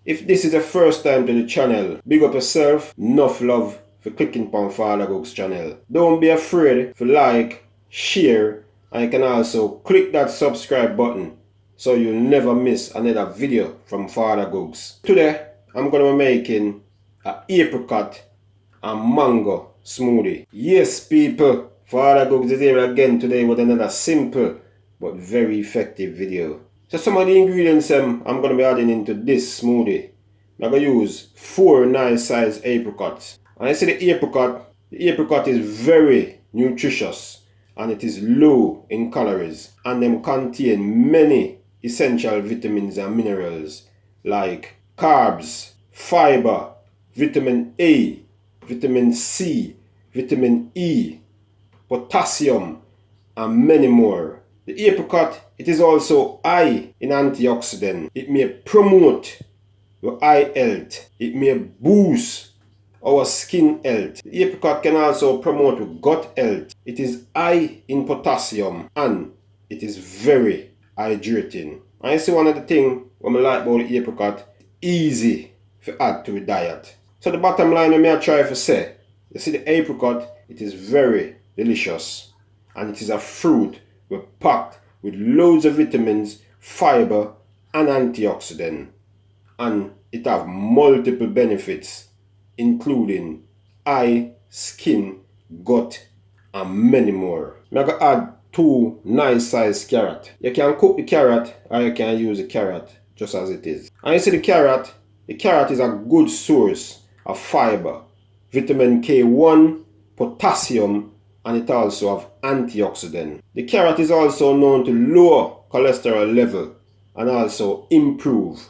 If this is the first time to the channel, big up yourself, enough love for clicking on FadaGugs Channel. Don't be afraid to like, share, and you can also click that subscribe button so you'll never miss another video from FadaGugs. Today, I'm going to be making an apricot and mango smoothie. Yes people, FadaGugs is here again today with another simple but very effective video. So some of the ingredients I'm going to be adding into this smoothie. I'm going to use 4 nice sized apricots. And I say the apricot is very nutritious and it is low in calories, and them contain many essential vitamins and minerals like carbs, fiber, vitamin A, vitamin C, vitamin E, potassium, and many more. The apricot, it is also high in antioxidants. It may promote your eye health. It may boost our skin health. The apricot can also promote your gut health. It is high in potassium and it is very hydrating. And you see one of the things what I like about the apricot, easy to add to the diet. So the bottom line I try to say, you see the apricot, it is very delicious and it is a fruit packed with loads of vitamins, fiber and antioxidants, and it have multiple benefits including eye, skin, gut and many more. I'm going to add 2 nice sized carrots. You can cook the carrot or you can use the carrot just as it is. And you see the carrot is a good source of fiber, vitamin K1, potassium, and it also have antioxidant. The carrot is also known to lower cholesterol level and also improve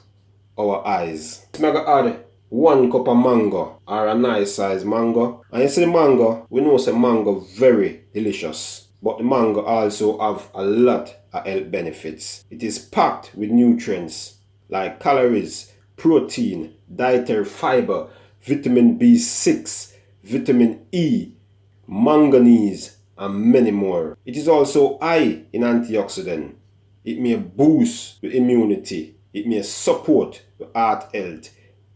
our eyes. I'm going to add 1 cup of mango or a nice size mango. And you see the mango, we know say mango very delicious. But the mango also have a lot of health benefits. It is packed with nutrients like calories, protein, dietary fiber, vitamin B6, vitamin E, manganese, and many more. It is also high in antioxidant. It may boost the immunity. It may support the heart health,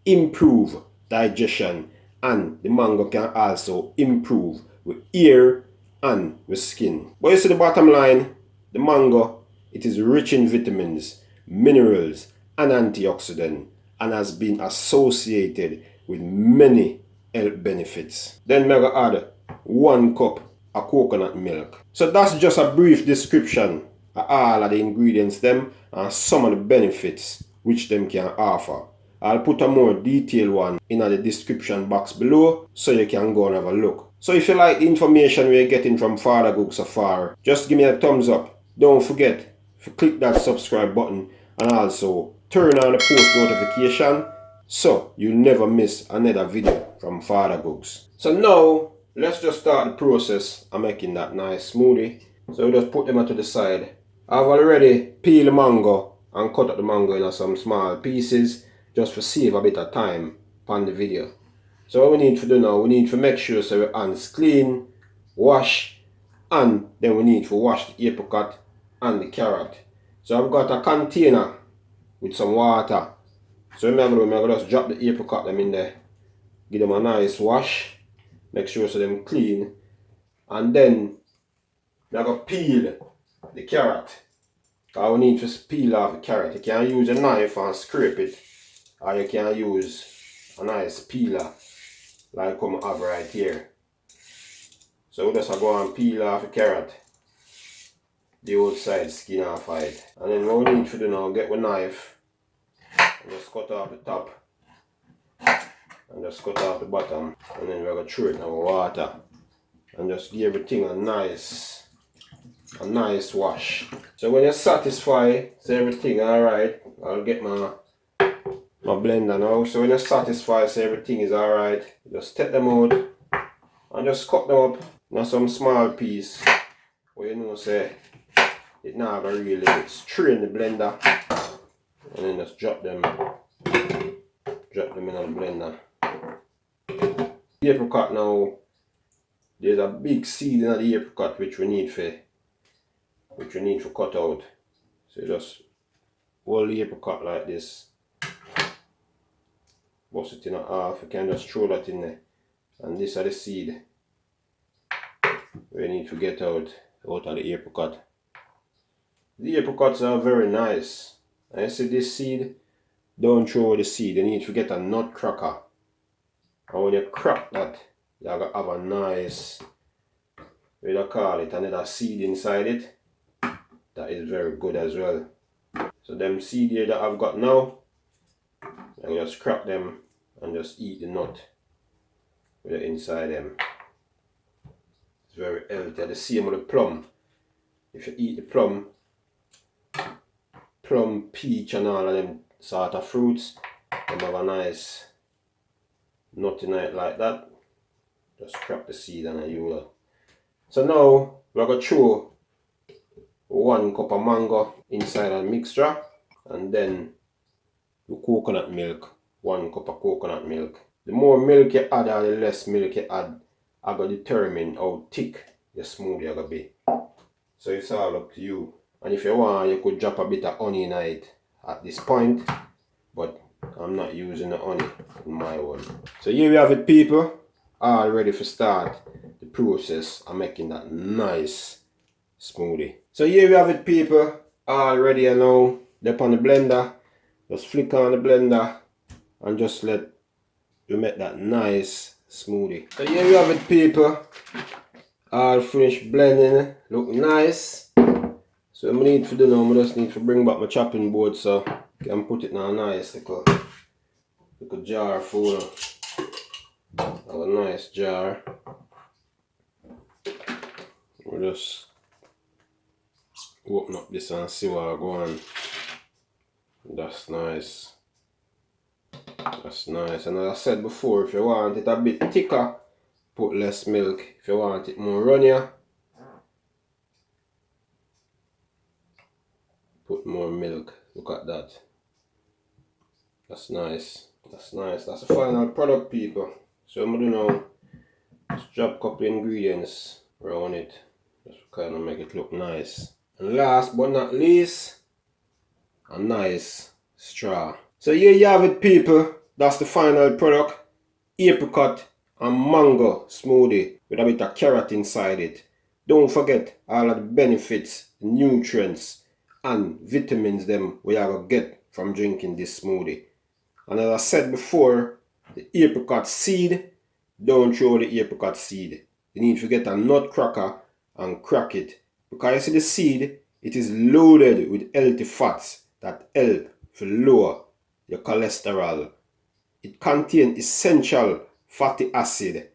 improve digestion, and the mango can also improve with hair and with skin. But you see the bottom line, the mango, it is rich in vitamins, minerals, and antioxidants, and has been associated with many health benefits. Then I'm going to add 1 cup of coconut milk. So that's just a brief description of all of the ingredients them and some of the benefits which them can offer. I'll put a more detailed one in the description box below so you can go and have a look. So if you like the information we're getting from FadaGugs so far, just give me a thumbs up. Don't forget to click that subscribe button and also turn on the post notification so you never miss another video from FadaGugs. So now let's just start the process of making that nice smoothie. So we just put them to the side. I've already peeled the mango and cut up the mango into some small pieces just to save a bit of time on the video. So what we need to do now, we need to make sure so your hands clean, wash, and then we need to wash the apricot and the carrot. So I've got a container with some water. So remember, I'm going to just drop the apricot them in there, give them a nice wash, make sure so them clean, and then I'm going to peel the carrot. We need to peel off the carrot. You can use a knife and scrape it, or you can use a nice peeler like I have right here. So we just go and peel off the carrot, the outside skin off it. And then what we need to do now, get the knife and just cut off the top and just cut off the bottom, and then we're going to throw it in our water and just give everything a nice wash. So when you're satisfied, say everything alright, I'll get my blender now. So when you're satisfied, say everything is alright, just take them out and just cut them up in some small piece where you know say it now gonna really strain the blender, and then just drop them in the blender. The apricot now, there's a big seed in the apricot which we need to cut out. So you just hold the apricot like this boast it in half. You can just throw that in there. And these are the seed we need to get out of the apricot. The apricots are very nice. And you see this seed? Don't throw away the seed. You need to get a nut cracker. And when you crack that, you're going to have a nice, what do you call it, another seed inside it. That is very good as well. So them seed here that I've got now, I just crack them and just eat the nut with the inside them. It's very healthy. The same with the plum. If you eat the plum, peach and all of them sort of fruits, they have a nice nut in it like that. Just crack the seed and you will. So now we're going to throw 1 cup of mango inside a mixture, and then the coconut milk, 1 cup of coconut milk. The more milk you add or the less milk you add, I going to determine how thick your smoothie is going to be. So it's all up to you. And if you want, you could drop a bit of honey in it at this point, but I'm not using the honey in my one. So here we have it, people, all ready to start the process of making that nice smoothie. So here we have it, people, all ready and now. They're on the blender. Just flick on the blender and just let you make that nice smoothie. So here we have it, people, all finished blending. Look nice. So I need to do now, I just need to bring back my chopping board so I can put it in a nice little jar full. A nice jar. We'll just open up this and see what I go on. That's nice. That's nice. And as I said before, if you want it a bit thicker, put less milk. If you want it more runnier, put more milk. Look at that. That's nice. That's nice. That's the final product, people. So I'm gonna now just drop a couple ingredients around it. Just kind of make it look nice. And last but not least, a nice straw. So here you have it, people. That's the final product. Apricot and mango smoothie with a bit of carrot inside it. Don't forget all of the benefits, nutrients and vitamins them we are going to get from drinking this smoothie. And as I said before, the apricot seed, don't throw the apricot seed. You need to get a nut cracker and crack it. Because you see the seed, it is loaded with healthy fats that help to lower your cholesterol. It contains essential fatty acid,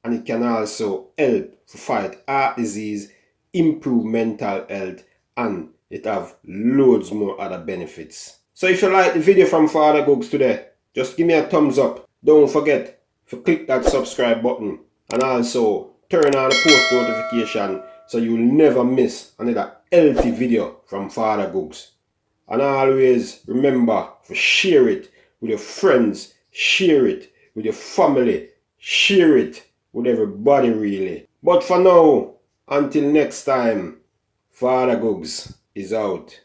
and it can also help to fight heart disease, improve mental health, and it have loads more other benefits. So if you like the video from FadaGugs today, just give me a thumbs up. Don't forget to click that subscribe button and also turn on the post notification so you'll never miss another healthy video from FadaGugs. And always remember to share it with your friends, share it with your family, share it with everybody really. But for now, until next time, FadaGugs is out.